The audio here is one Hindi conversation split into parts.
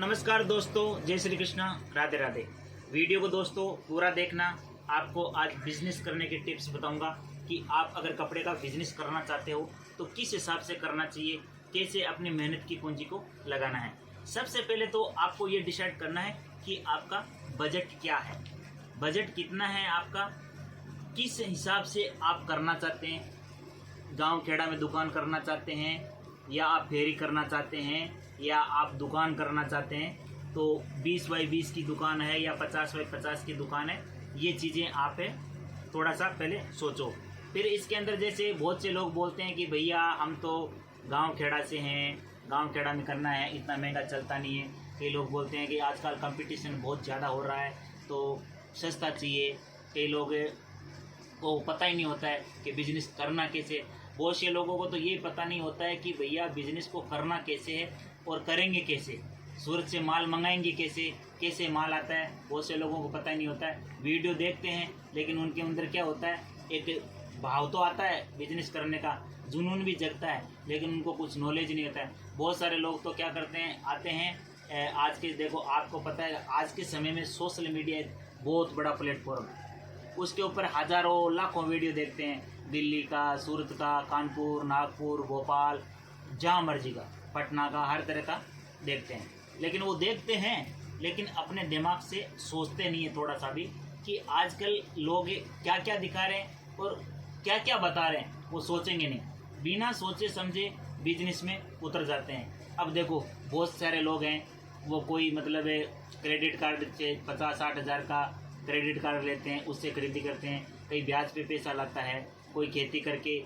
नमस्कार दोस्तों, जय श्री कृष्णा, राधे राधे। वीडियो को दोस्तों पूरा देखना। आपको आज बिजनेस करने के टिप्स बताऊंगा कि आप अगर कपड़े का बिजनेस करना चाहते हो तो किस हिसाब से करना चाहिए, कैसे अपनी मेहनत की पूंजी को लगाना है। सबसे पहले तो आपको ये डिसाइड करना है कि आपका बजट क्या है, बजट कितना है आपका, किस हिसाब से आप करना चाहते हैं। गांव खेड़ा में दुकान करना चाहते हैं या आप फेरी करना चाहते हैं या आप दुकान करना चाहते हैं, तो 20 बाई 20 की दुकान है या 50 बाई 50 की दुकान है, ये चीज़ें आप थोड़ा सा पहले सोचो। फिर इसके अंदर जैसे बहुत से लोग बोलते हैं कि भैया हम तो गांव खेड़ा से हैं, गांव खेड़ा में करना है, इतना महंगा चलता नहीं है। कई लोग बोलते हैं कि आजकल कंपटीशन बहुत ज़्यादा हो रहा है तो सस्ता चाहिए। कई लोग को पता ही नहीं होता है कि बिजनेस करना कैसे। बहुत से लोगों को तो ये पता नहीं होता है कि भैया बिजनेस को करना कैसे है और करेंगे कैसे, सूरत से माल मंगाएंगे कैसे, कैसे माल आता है। बहुत से लोगों को पता ही नहीं होता है। वीडियो देखते हैं लेकिन उनके अंदर क्या होता है, एक भाव तो आता है बिजनेस करने का, जुनून भी जगता है, लेकिन उनको कुछ नॉलेज नहीं होता है। बहुत सारे लोग तो क्या करते हैं, आते हैं आज के, देखो आपको पता है आज के समय में सोशल मीडिया एक बहुत बड़ा प्लेटफॉर्म है, उसके ऊपर हज़ारों लाखों वीडियो देखते हैं। दिल्ली का, सूरत का, कानपुर, नागपुर, भोपाल, जहाँ मर्जी का, पटना का, हर तरह का देखते हैं। लेकिन वो देखते हैं लेकिन अपने दिमाग से सोचते नहीं है थोड़ा सा भी कि आजकल लोग क्या क्या दिखा रहे हैं और क्या क्या बता रहे हैं, वो सोचेंगे नहीं। बिना सोचे समझे बिजनेस में उतर जाते हैं। अब देखो बहुत सारे लोग हैं, वो कोई मतलब क्रेडिट कार्ड से 50-60 हज़ार का क्रेडिट कार्ड लेते हैं, उससे खरीदी करते हैं। कई ब्याज पे पैसा लाता है, कोई खेती करके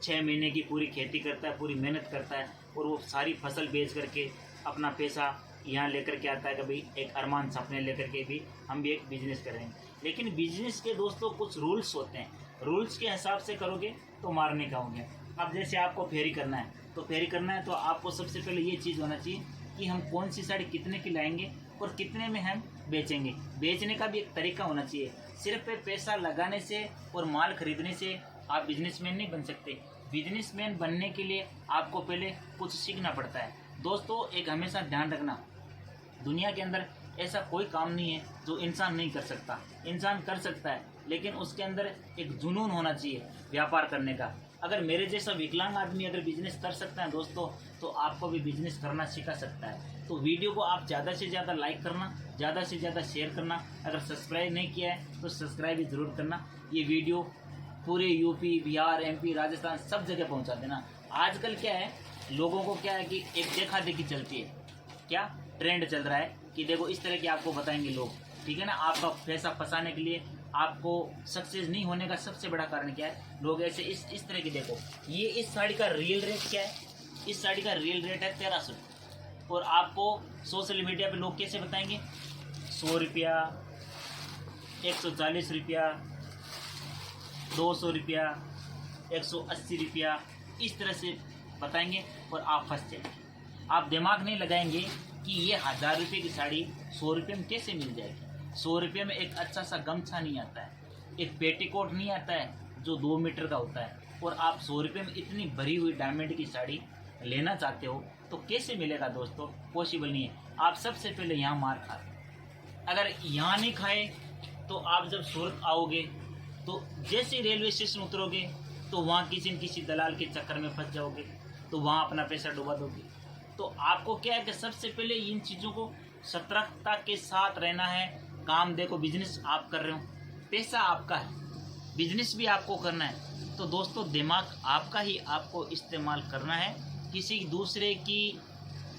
6 महीने की पूरी खेती करता है, पूरी मेहनत करता है और वो सारी फसल बेच करके अपना पैसा यहाँ लेकर के आता है कि भाई एक अरमान सपने लेकर के भी हम भी एक बिजनेस करेंगे। लेकिन बिजनेस के दोस्तों कुछ रूल्स होते हैं, रूल्स के हिसाब से करोगे तो मारने का होंगे। अब जैसे आपको फेरी करना है, तो फेरी करना है तो आपको सबसे पहले ये चीज़ होना चाहिए कि हम कौन सी साड़ी कितने की लाएंगे और कितने में हम बेचेंगे। बेचने का भी एक तरीका होना चाहिए। सिर्फ पैसा लगाने से और माल खरीदने से आप बिजनेसमैन नहीं बन सकते। बिजनेसमैन बनने के लिए आपको पहले कुछ सीखना पड़ता है। दोस्तों एक हमेशा ध्यान रखना, दुनिया के अंदर ऐसा कोई काम नहीं है जो इंसान नहीं कर सकता। इंसान कर सकता है लेकिन उसके अंदर एक जुनून होना चाहिए व्यापार करने का। अगर मेरे जैसा विकलांग आदमी अगर बिजनेस कर सकता है दोस्तों, तो आपको भी बिजनेस करना सिखा सकता है। तो वीडियो को आप ज़्यादा से ज़्यादा लाइक करना, ज़्यादा से ज़्यादा शेयर करना। अगर सब्सक्राइब नहीं किया है तो सब्सक्राइब भी ज़रूर करना। ये वीडियो पूरे यूपी, बिहार, एमपी, राजस्थान सब जगह पहुंचा देना। आजकल क्या है, लोगों को क्या है कि एक देखा देखी चलती है, क्या ट्रेंड चल रहा है कि देखो इस तरह के आपको बताएंगे लोग, ठीक है ना। आपका पैसा फंसाने के लिए, आपको सक्सेस नहीं होने का सबसे बड़ा कारण क्या है, लोग ऐसे इस तरह की। देखो ये इस साड़ी का रियल रेट क्या है, इस साड़ी का रियल रेट है 1300, और आपको सोशल मीडिया पे लोग कैसे बताएंगे 100 रुपया, 140 रुपया, 200 रुपया, 180 रुपया, इस तरह से बताएंगे और आप फंस जाएंगे। आप दिमाग नहीं लगाएंगे कि ये 1000 रुपये की साड़ी 100 रुपये में कैसे मिल जाएगी। 100 रुपये में एक अच्छा सा गमछा नहीं आता है, एक पेटीकोट नहीं आता है जो 2 मीटर का होता है, और आप 100 रुपये में इतनी भरी हुई डायमंड की साड़ी लेना चाहते हो तो कैसे मिलेगा दोस्तों, पॉसिबल नहीं है। आप सबसे पहले यहाँ मार खाए। अगर यहाँ नहीं खाए तो आप जब सूरत आओगे तो जैसे रेलवे स्टेशन उतरोगे तो वहाँ किसी न किसी दलाल के चक्कर में फंस जाओगे, तो वहाँ अपना पैसा डुबा दोगे। तो आपको क्या है कि सबसे पहले इन चीज़ों को सतर्कता के साथ रहना है। काम देखो, बिजनेस आप कर रहे हो, पैसा आपका है, बिजनेस भी आपको करना है, तो दोस्तों दिमाग आपका ही आपको इस्तेमाल करना है। किसी दूसरे की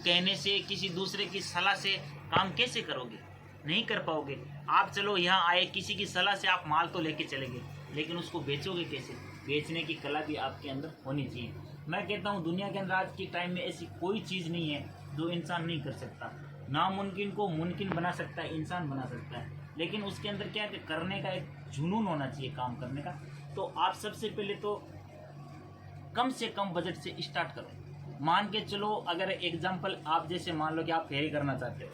कहने से, किसी दूसरे की सलाह से काम कैसे करोगे, नहीं कर पाओगे। आप चलो यहाँ आए, किसी की सलाह से आप माल तो लेके चले गए, लेकिन उसको बेचोगे कैसे, बेचने की कला भी आपके अंदर होनी चाहिए। मैं कहता हूँ दुनिया के अंदर आज के टाइम में ऐसी कोई चीज़ नहीं है जो इंसान नहीं कर सकता। नामुमकिन को मुमकिन बना सकता है, इंसान बना सकता है, लेकिन उसके अंदर क्या है कि करने का एक जुनून होना चाहिए काम करने का। तो आप सबसे पहले तो कम से कम बजट से स्टार्ट करो। मान के चलो, अगर एग्जाम्पल आप जैसे मान लो कि आप फेरी करना चाहते हो,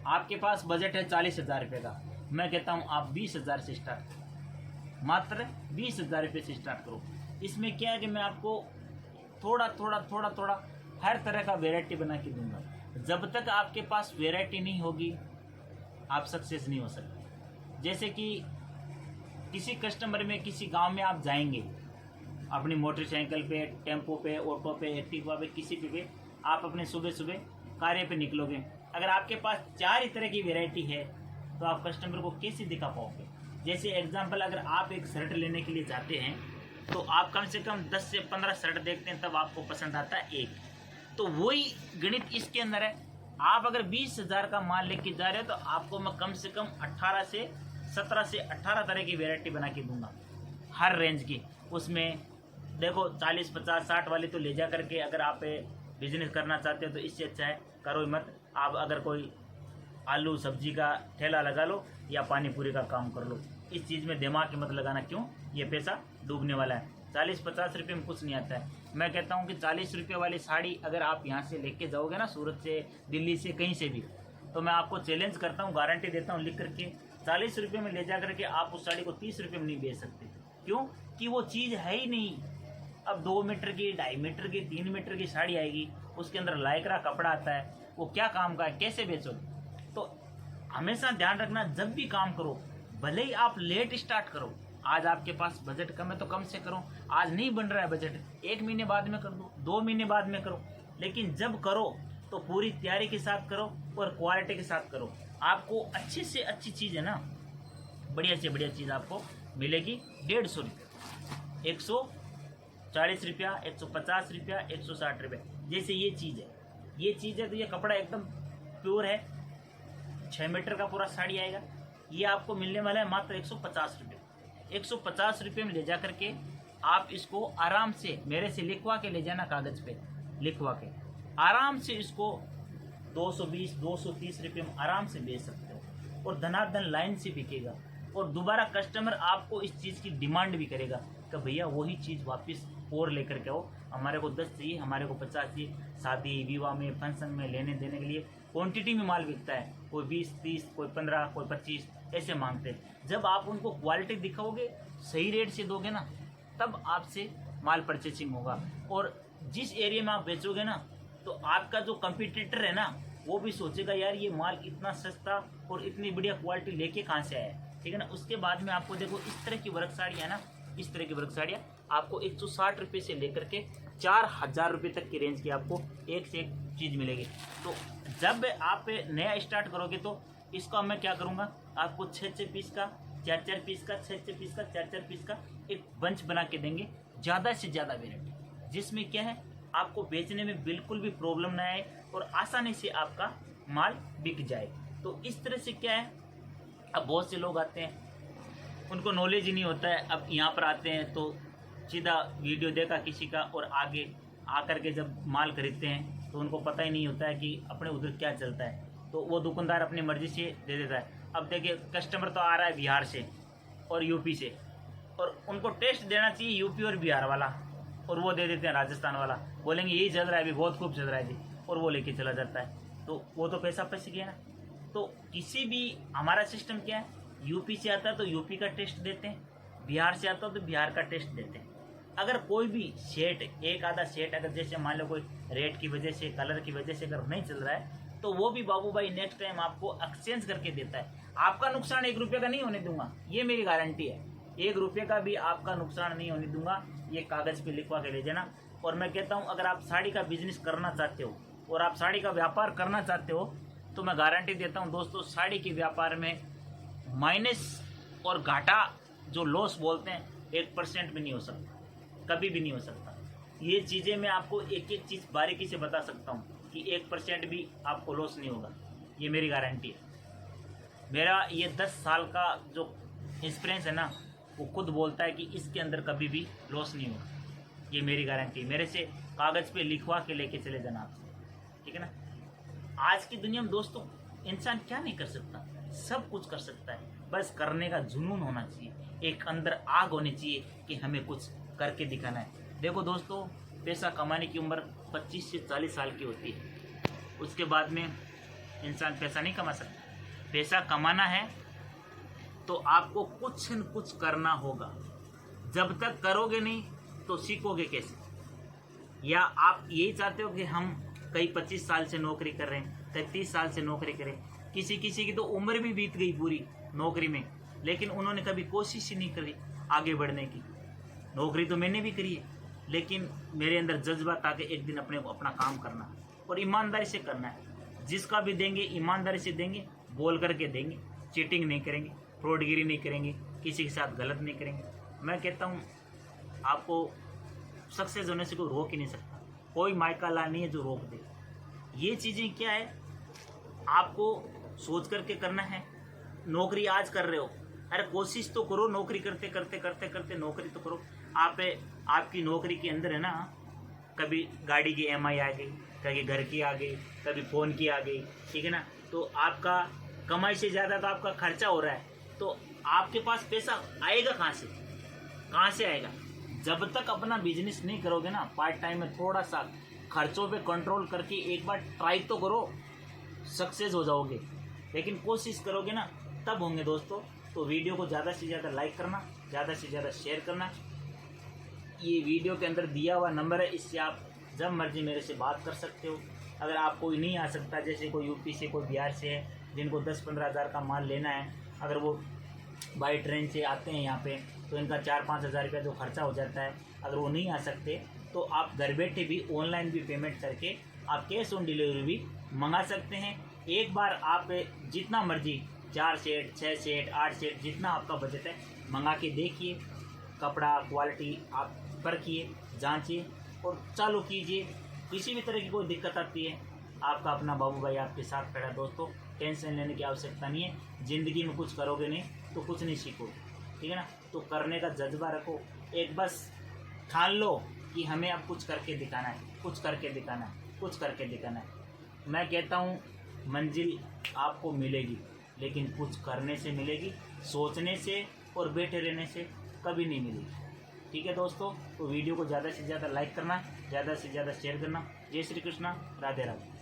आपके पास बजट है 40,000 रुपये का, मैं कहता हूँ आप 20,000 से स्टार्ट करो, मात्र 20,000 रुपये से स्टार्ट करो। इसमें क्या है कि मैं आपको थोड़ा थोड़ा हर तरह का वेराइटी बना के दूंगा। जब तक आपके पास वैरायटी नहीं होगी आप सक्सेस नहीं हो सकते। जैसे कि किसी कस्टमर में किसी गांव में आप जाएंगे अपनी मोटरसाइकिल पे, टेम्पो पे, ऑटो पे, एक्टिवा पे, किसी पे आप अपने सुबह सुबह कार्य पे निकलोगे, अगर आपके पास 4 ही तरह की वैरायटी है तो आप कस्टमर को कैसे दिखा पाओगे। जैसे एग्जांपल, अगर आप एक शर्ट लेने के लिए जाते हैं तो आप कम से कम 10 से 15 शर्ट देखते हैं, तब आपको पसंद आता है एक। तो वही गणित इसके अंदर है। आप अगर 20,000 का माल लेके जा रहे हो तो आपको मैं कम से कम 17 से 18 तरह की वैरायटी बना के दूंगा, हर रेंज की। उसमें देखो 40, 50, 60 वाली तो ले जा करके अगर आप बिजनेस करना चाहते हो तो इससे अच्छा है करो ही मत। आप अगर कोई आलू सब्जी का ठेला लगा लो या पानी पूरी का काम कर लो, इस चीज़ में दिमाग मत लगाना, क्यों, ये पैसा डूबने वाला है। 40-50 रुपये में कुछ नहीं आता है। मैं कहता हूँ कि 40 रुपये वाली साड़ी अगर आप यहाँ से लेके जाओगे ना, सूरत से, दिल्ली से, कहीं से भी, तो मैं आपको चैलेंज करता हूँ, गारंटी देता हूँ लिख करके, 40 रुपये में ले जा करके आप उस साड़ी को 30 रुपये में नहीं बेच सकते। क्यों कि वो चीज़ है ही नहीं। अब 2 मीटर की, 2.5 मीटर की, 3 मीटर की साड़ी आएगी, उसके अंदर लाइक्रा कपड़ा आता है, वो क्या काम का है, कैसे बेचोगे। तो हमेशा ध्यान रखना, जब भी काम करो, भले ही आप लेट स्टार्ट करो, आज आपके पास बजट कम है तो कम से करो, आज नहीं बन रहा है बजट, 1 महीने बाद में कर दो, 2 महीने बाद में करो, लेकिन जब करो तो पूरी तैयारी के साथ करो और क्वालिटी के साथ करो। आपको अच्छी से अच्छी चीज़ है ना, बढ़िया से बढ़िया चीज़ आपको मिलेगी 150 रुपये, 140 रुपया, 150 रुपया, 160 रुपये। जैसे ये चीज़ है तो ये कपड़ा एकदम प्योर है, 6 मीटर का पूरा साड़ी आएगा, ये आपको मिलने वाला है मात्र 150 रुपये। 150 रुपये में ले जा करके आप इसको आराम से मेरे से लिखवा के ले जाना, कागज़ पे लिखवा के आराम से इसको 220, 230 रुपये में आराम से बेच सकते हो और धनाधन लाइन से बिकेगा। और दोबारा कस्टमर आपको इस चीज़ की डिमांड भी करेगा कि भैया वही चीज़ वापस और लेकर के आओ, हमारे को 10 चाहिए, हमारे को 50 चाहिए। शादी विवाह में, फंक्शन में लेने देने के लिए क्वांटिटी में माल बिकता है, कोई 20, 30, कोई 15, कोई 25 ऐसे मांगते हैं। जब आप उनको क्वालिटी दिखाओगे, सही रेट से दोगे ना, तब आपसे माल परचेसिंग होगा। और जिस एरिया में आप बेचोगे ना, तो आपका जो कंपटीटर है ना, वो भी सोचेगा यार ये माल इतना सस्ता और इतनी बढ़िया क्वालिटी लेके कहाँ से आया है, ठीक है ना। उसके बाद में आपको देखो इस तरह की वर्क साड़ियाँ ना, इस तरह की वर्क साड़ियाँ आपको 160 रुपये से लेकर के 4,000 रुपये तक की रेंज की आपको एक से एक चीज़ मिलेगी। तो जब आप नया स्टार्ट करोगे तो इसका मैं क्या करूँगा, आपको 6-6 पीस का, 4-4 पीस का, 6-6 पीस का, 4-4 पीस का एक बंच बना के देंगे, ज़्यादा से ज़्यादा वेराइटी, जिसमें क्या है आपको बेचने में बिल्कुल भी प्रॉब्लम ना आए और आसानी से आपका माल बिक जाए। तो इस तरह से क्या है, अब बहुत से लोग आते हैं उनको नॉलेज ही नहीं होता है, अब यहाँ पर आते हैं तो सीधा वीडियो देखा किसी का और आगे आकर के जब माल खरीदते हैं तो उनको पता ही नहीं होता है कि अपने उधर क्या चलता है, तो वो दुकानदार अपनी मर्ज़ी से दे देता है। अब देखिए कस्टमर तो आ रहा है बिहार से और यूपी से, और उनको टेस्ट देना चाहिए यूपी और बिहार वाला, और वो दे देते हैं राजस्थान वाला, बोलेंगे यही चल रहा है अभी, बहुत खूब चल रहा है जी, और वो लेके चला जाता है, तो वो तो पैसा फंस गया ना। तो किसी भी, हमारा सिस्टम क्या है, यूपी से आता है तो यूपी का टेस्ट देते हैं, बिहार से आता है तो बिहार का टेस्ट देते हैं। अगर कोई भी सेट, एक आधा सेट अगर जैसे मान लो कोई रेट की वजह से, कलर की वजह से अगर नहीं चल रहा है, तो वो भी बाबू भाई नेक्स्ट टाइम आपको एक्सचेंज करके देता है। आपका नुकसान 1 रुपये का नहीं होने दूंगा, ये मेरी गारंटी है, 1 रुपये का भी आपका नुकसान नहीं होने दूंगा, ये कागज़ पे लिखवा के ले जाना। और मैं कहता हूँ अगर आप साड़ी का बिजनेस करना चाहते हो और आप साड़ी का व्यापार करना चाहते हो, तो मैं गारंटी देता हूँ दोस्तों, साड़ी के व्यापार में माइनस और घाटा जो लॉस बोलते हैं 1% भी नहीं हो सकता, कभी भी नहीं हो सकता। ये चीज़ें मैं आपको एक एक चीज़ बारीकी से बता सकता हूँ कि 1% भी आपको लॉस नहीं होगा, ये मेरी गारंटी है। मेरा ये 10 साल का जो एक्सपीरियंस है ना, वो खुद बोलता है कि इसके अंदर कभी भी लॉस नहीं होगा, ये मेरी गारंटी। मेरे से कागज़ पे लिखवा के लेके चले जाना आप, ठीक है ना। आज की दुनिया में दोस्तों इंसान क्या नहीं कर सकता, सब कुछ कर सकता है, बस करने का जुनून होना चाहिए, एक अंदर आग होनी चाहिए कि हमें कुछ करके दिखाना है। देखो दोस्तों, पैसा कमाने की उम्र 25 से 40 साल की होती है, उसके बाद में इंसान पैसा नहीं कमा सकता। पैसा कमाना है तो आपको कुछ न कुछ करना होगा, जब तक करोगे नहीं तो सीखोगे कैसे। या आप यही चाहते हो कि हम कई 25 साल से नौकरी कर रहे हैं, कई 30 साल से नौकरी कर रहे हैं, किसी किसी की तो उम्र भी बीत गई पूरी नौकरी में, लेकिन उन्होंने कभी कोशिश ही नहीं करी आगे बढ़ने की। नौकरी तो मैंने भी करी है, लेकिन मेरे अंदर जज्बा था कि एक दिन अपने को अपना काम करना और ईमानदारी से करना है। जिसका भी देंगे ईमानदारी से देंगे, बोल करके देंगे, चीटिंग नहीं करेंगे, फ्रॉडगिरी नहीं करेंगे, किसी के साथ गलत नहीं करेंगे। मैं कहता हूँ आपको सक्सेस होने से कोई रोक ही नहीं सकता, कोई माइका ला नहीं है जो रोक दे। ये चीज़ें क्या है, आपको सोच करके करना है। नौकरी आज कर रहे हो, अरे कोशिश तो करो, नौकरी करते करते करते करते नौकरी तो करो। आपकी नौकरी के अंदर है ना, कभी गाड़ी की EMI आ गई, कभी घर की आ गई, कभी फ़ोन की आ गई, ठीक है ना। तो आपका कमाई से ज़्यादा तो आपका खर्चा हो रहा है, तो आपके पास पैसा आएगा कहाँ से आएगा? जब तक अपना बिजनेस नहीं करोगे ना, पार्ट टाइम में थोड़ा सा खर्चों पे कंट्रोल करके एक बार ट्राई तो करो, सक्सेस हो जाओगे। लेकिन कोशिश करोगे ना तब होंगे दोस्तों। तो वीडियो को ज़्यादा से ज़्यादा लाइक करना, ज़्यादा से ज़्यादा शेयर करना। ये वीडियो के अंदर दिया हुआ नंबर है, इससे आप जब मर्जी मेरे से बात कर सकते हो। अगर आप कोई नहीं आ सकता, जैसे कोई यूपी से, कोई बिहार से है, जिनको 10-15 हज़ार का माल लेना है, अगर वो बाई ट्रेन से आते हैं यहाँ पे, तो इनका 4-5 हज़ार रुपया जो खर्चा हो जाता है। अगर वो नहीं आ सकते तो आप घर बैठे भी ऑनलाइन भी पेमेंट करके आप कैश ऑन डिलीवरी भी मंगा सकते हैं। एक बार आप जितना मर्जी 4 सेट, 6 सेट, 8 सेट, जितना आपका बजट है मंगा के देखिए। कपड़ा क्वालिटी आप परखिए, जांचिए और चालू कीजिए। किसी भी तरह की कोई दिक्कत आती है, आपका अपना बाबू भाई आपके साथ खड़ा है दोस्तों। टेंशन लेने की आवश्यकता नहीं है। ज़िंदगी में कुछ करोगे नहीं तो कुछ नहीं सीखोगे, ठीक है ना। तो करने का जज्बा रखो, एक बस ठान लो कि हमें अब कुछ करके दिखाना है, कुछ करके दिखाना है, कुछ करके दिखाना है। मैं कहता हूँ मंजिल आपको मिलेगी, लेकिन कुछ करने से मिलेगी, सोचने से और बैठे रहने से कभी नहीं मिलेगी। ठीक है दोस्तों, तो वीडियो को ज़्यादा से ज़्यादा लाइक करना, ज़्यादा से ज़्यादा शेयर करना। जय श्री कृष्णा, राधे राधे।